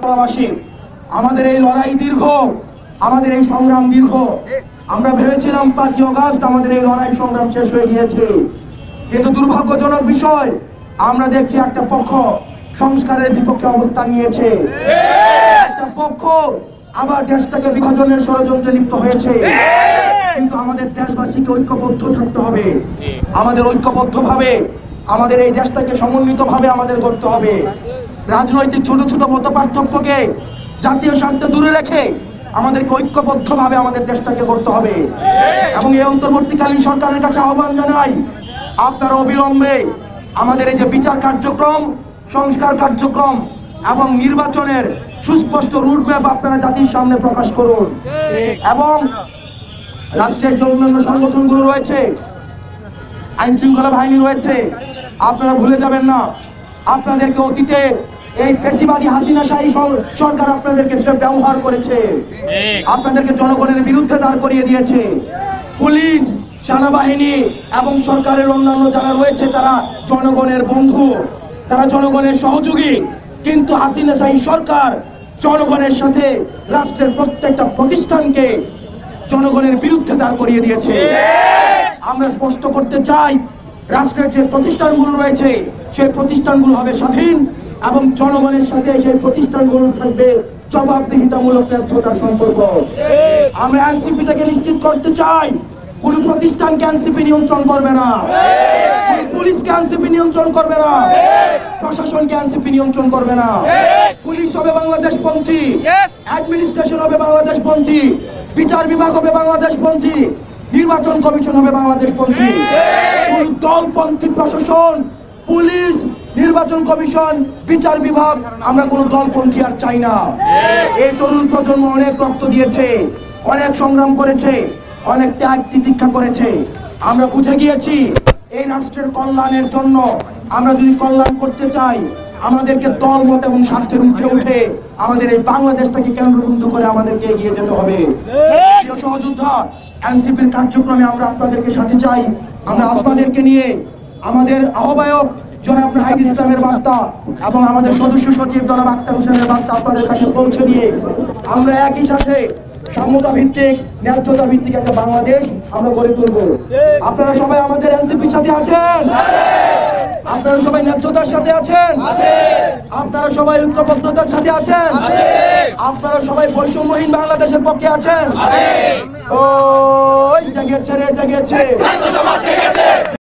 বাংলাবাসী, আমাদের এই লড়াই দীর্ঘ, আমাদের এই সংগ্রাম দীর্ঘ। আমরা ভেবেছিলাম 5ই আগস্ট আমাদের এই লড়াই সংগ্রাম শেষ হয়ে গিয়েছে, কিন্তু দুর্ভাগ্যজনক বিষয় আমরা দেখছি একটা পক্ষ সংস্কারের বিপক্ষে অবস্থান নিয়েছে, একটা পক্ষ আবার দেশটাকে বিভাজনের ষড়যন্ত্রে লিপ্ত হয়েছে। কিন্তু আমাদের দেশবাসীকে ঐক্যবদ্ধ থাকতে হবে, আমাদের ঐক্যবদ্ধভাবে আমাদের এই দেশটাকে সমন্বিতভাবে আমাদের করতে হবে। রাজনৈতিক ছোট ছোট মত পার্থক্যকে জাতীয় স্বার্থে দূরে রেখে আমাদেরকে ঐক্যবদ্ধভাবে আমাদের দেশটাকে করতে হবে। এবং এই অন্তর্বর্তীকালীন সরকারের কাছে আহ্বান জানাই, আপনারা অবিলম্বে আমাদের এই যে বিচার কার্যক্রম, সংস্কার কার্যক্রম এবং নির্বাচনের সুস্পষ্ট রুটম্যাপ আপনারা জাতির সামনে প্রকাশ করুন। এবং রাষ্ট্রের যে অন্যান্য সংগঠনগুলো রয়েছে, আইন শৃঙ্খলা বাহিনী রয়েছে, আপনারা ভুলে যাবেন না আপনাদেরকে অতীতে এই ফ্যাসিবাদী হাসিনাশাহী সরকার আপনাদেরকে সেটা ব্যবহার করেছে, আপনাদেরকে জনগণের বিরুদ্ধে দাঁড় করিয়ে দিয়েছে। পুলিশ, সেনাবাহিনী এবং সরকারের অন্যান্য যারা রয়েছে তারা জনগণের বন্ধু, তারা জনগণের সহযোগী, কিন্তু হাসিনাশাহী সরকার জনগণের সাথে রাষ্ট্রের প্রত্যেকটা প্রতিষ্ঠানকে জনগণের বিরুদ্ধে দাঁড় করিয়ে দিয়েছে। আমরা স্পষ্ট করতে চাই, রাষ্ট্রের যে প্রতিষ্ঠানগুলো রয়েছে সেই প্রতিষ্ঠানগুলো হবে স্বাধীন এবং জনগণের সাথে সেই প্রতিষ্ঠানগুলো থাকবে জবাবদিহিতামূলক ন্যায্যতার সম্পর্ক। আমরা এনসিপি থেকে নিশ্চিত করতে চাই, কোন প্রতিষ্ঠানকে এনসিপি নিয়ন্ত্রণ করবে না, পুলিশকে এনসিপি নিয়ন্ত্রণ করবে না, প্রশাসনকে এনসিপি নিয়ন্ত্রণ করবে না। পুলিশ হবে বাংলাদেশপন্থী, অ্যাডমিনিস্ট্রেশন হবে বাংলাদেশপন্থী, বিচার বিভাগ হবে বাংলাদেশপন্থী, নির্বাচন কমিশন হবে বাংলাদেশপন্থী। দলপন্থী প্রশাসন, পুলিশ, নির্বাচন কমিশন, বিচার বিভাগ, আমরা কোনো দলপন্থী আর চাই না। এই তরুণ প্রজন্ম অনেক রক্ত দিয়েছে, অনেক সংগ্রাম করেছে, অনেক ত্যাগ তিতিক্ষা করেছে। আমরা বুঝে গিয়েছি এই রাষ্ট্রের কল্যাণের জন্য আমরা যদি কল্যাণ করতে চাই, আমাদেরকে দল মত এবং স্বার্থের উঠে উঠে আমাদের এই বাংলাদেশটাকে কেন্দ্রবিন্দু করে আমাদেরকে এগিয়ে যেতে হবে। প্রিয় সহযোদ্ধা, এনসিপির কার্যক্রমে আমরা আপনাদেরকে সাথে চাই। আমরা আপনাদেরকে নিয়ে আমাদের আহ্বায়ক জনাব নাহিদ ইসলামের বার্তা এবং আমাদের সদস্য সচিব জনাব আক্তার হোসেনের বার্তা আপনাদের কাছে পৌঁছে দিয়ে আমরা একই সাথে সমতা ভিত্তিক, ন্যায্যতা ভিত্তিক একটা বাংলাদেশ আমরা গড়ে তুলব। আপনারা সবাই আমাদের এনসিপির সাথে আছেন, আপনারা সবাই ন্যায্যতার সাথে আছেন, আপনারা সবাই ঐক্যবদ্ধতার সাথে আছেন, আপনারা সবাই বৈষম্যহীন বাংলাদেশের পক্ষে আছেন। ওই জেগেছে রে, জেগেছে।